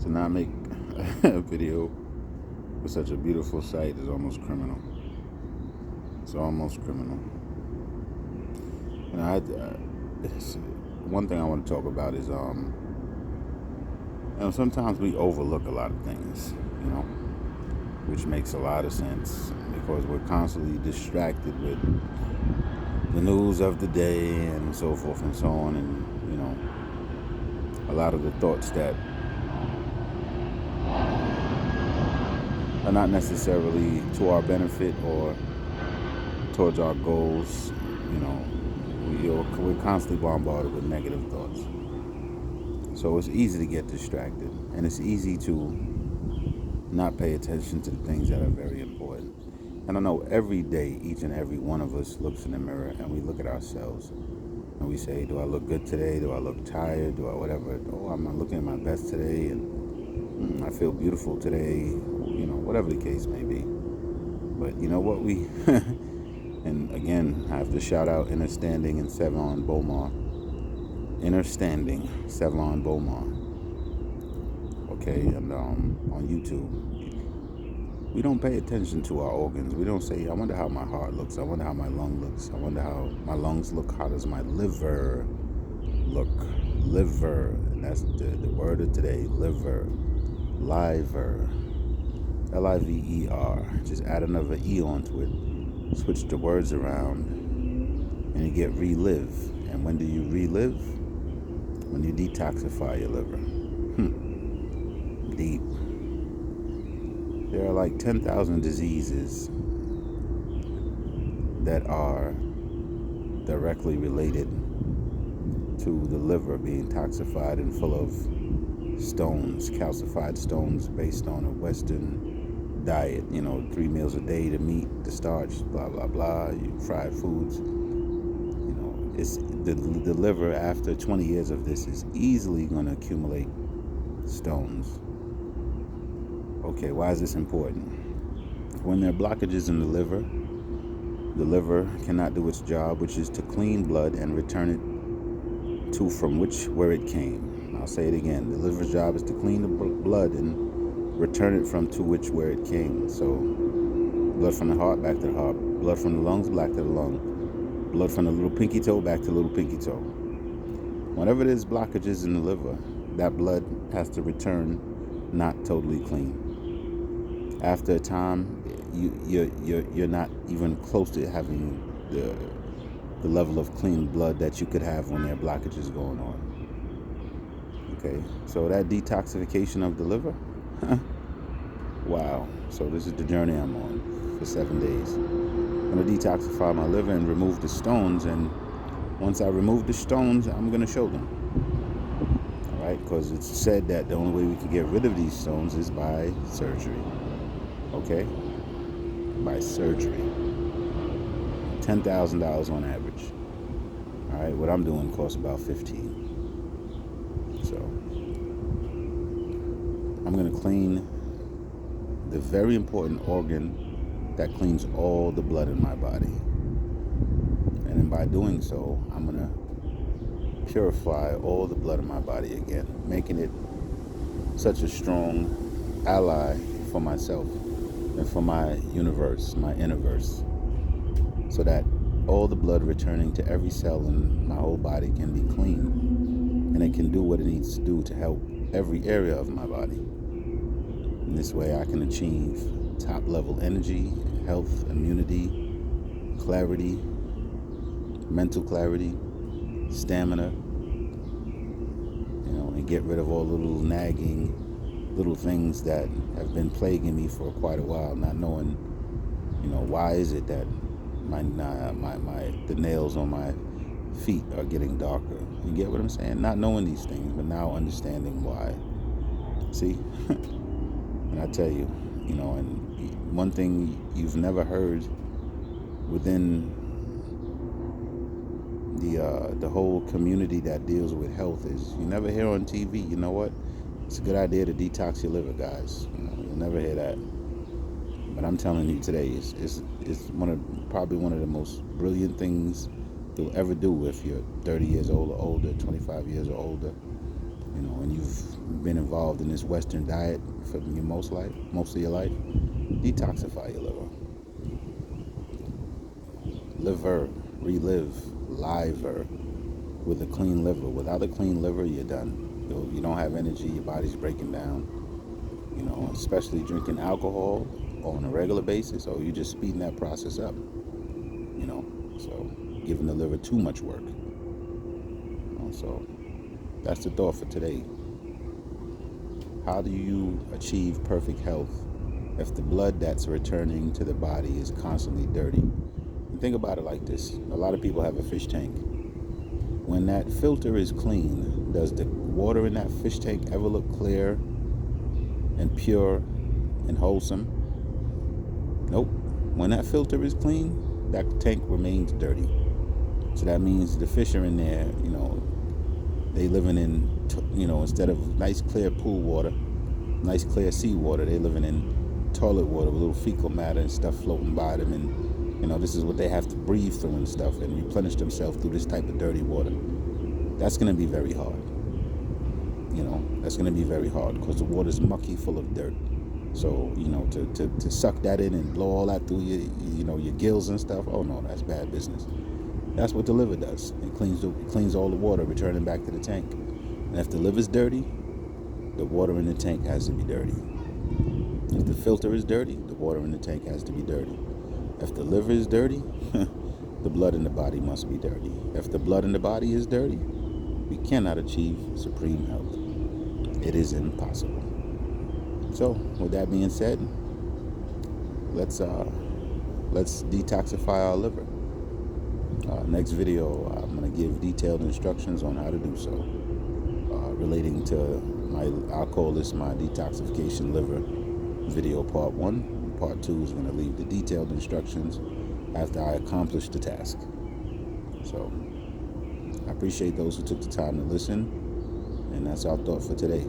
To not make a video with such a beautiful sight is almost criminal. It's almost criminal. And one thing I want to talk about is, sometimes we overlook a lot of things, which makes a lot of sense because we're constantly distracted with the news of the day and so forth and so on, and a lot of the thoughts that are not necessarily to our benefit or towards our goals. We're constantly bombarded with negative thoughts. So it's easy to get distracted, and it's easy to not pay attention to the things that are very important. And I know every day, each and every one of us looks in the mirror and we look at ourselves and we say, do I look good today? Do I look tired? Do I whatever? Oh, I'm looking at my best today, and I feel beautiful today, whatever the case may be. But you know what we, and again, I have to shout out Inner Standing and Sevon Beaumont. Inner Standing, Sevon Beaumont. Okay, and on YouTube. We don't pay attention to our organs. We don't say, I wonder how my heart looks. I wonder how my lung looks. I wonder how my lungs look. How does my liver look? Liver, and that's the word of today, liver. Liver. Liver. Just add another E onto it. Switch the words around, and you get relive. And when do you relive? When you detoxify your liver. Deep. There are like 10,000 diseases that are directly related to the liver being toxified and full of stones, calcified stones based on a Western diet, 3 meals a day, the meat, the starch, blah, blah, blah, fried foods. It's the liver, after 20 years of this, is easily going to accumulate stones. Okay, why is this important? When there are blockages in the liver cannot do its job, which is to clean blood and return it to where it came. I'll say it again. The liver's job is to clean the blood and return it where it came. So, blood from the heart back to the heart, blood from the lungs back to the lung, blood from the little pinky toe back to the little pinky toe. Whenever there's blockages in the liver, that blood has to return not totally clean. After a time, you're not even close to having the level of clean blood that you could have when there are blockages going on. Okay, so that detoxification of the liver, wow. So this is the journey I'm on for 7 days. I'm going to detoxify my liver and remove the stones, and once I remove the stones, I'm going to show them. All right, because it's said that the only way we can get rid of these stones is by surgery. Okay? By surgery. $10,000 on average. All right, what I'm doing costs about $15,000. So I'm going to clean the very important organ that cleans all the blood in my body. And then by doing so, I'm going to purify all the blood in my body again, making it such a strong ally for myself and for my universe, my innerverse, so that all the blood returning to every cell in my whole body can be clean, and it can do what it needs to do to help every area of my body. In this way, I can achieve top-level energy, health, immunity, clarity, mental clarity, stamina, and get rid of all the little nagging little things that have been plaguing me for quite a while, not knowing, why is it that the nails on my feet are getting darker. You get what I'm saying? Not knowing these things, but now understanding why. See? And I tell you, and one thing you've never heard within the whole community that deals with health is, you never hear on TV, you know what? It's a good idea to detox your liver, guys. You'll never hear that. But I'm telling you today, it's probably one of the most brilliant things you'll ever do if you're 30 years old or older, 25 years or older. And you've been involved in this Western diet for your most of your life, detoxify your liver. Liver, relive, liver with a clean liver. Without a clean liver, you're done. You don't have energy, your body's breaking down. Especially drinking alcohol on a regular basis, or you just speeding that process up. So giving the liver too much work. So that's the thought for today. How do you achieve perfect health if the blood that's returning to the body is constantly dirty? And think about it like this. A lot of people have a fish tank. When that filter is clean, does the water in that fish tank ever look clear and pure and wholesome? Nope. When that filter is clean, that tank remains dirty. So that means the fish are in there, they living in, instead of nice clear pool water, nice clear sea water, they living in toilet water with little fecal matter and stuff floating by them. And, this is what they have to breathe through and stuff and replenish themselves through this type of dirty water. That's going to be very hard. That's going to be very hard because the water's mucky, full of dirt. So, to suck that in and blow all that through your gills and stuff, oh no, that's bad business. That's what the liver does. It cleans all the water, returning back to the tank. And if the liver's dirty, the water in the tank has to be dirty. If the filter is dirty, the water in the tank has to be dirty. If the liver is dirty, the blood in the body must be dirty. If the blood in the body is dirty, we cannot achieve supreme health. It is impossible. So, with that being said, let's detoxify our liver. Next video, I'm going to give detailed instructions on how to do so, relating to I'll call this my detoxification liver video part 1. Part 2 is going to leave the detailed instructions after I accomplish the task. So, I appreciate those who took the time to listen, and that's our thought for today.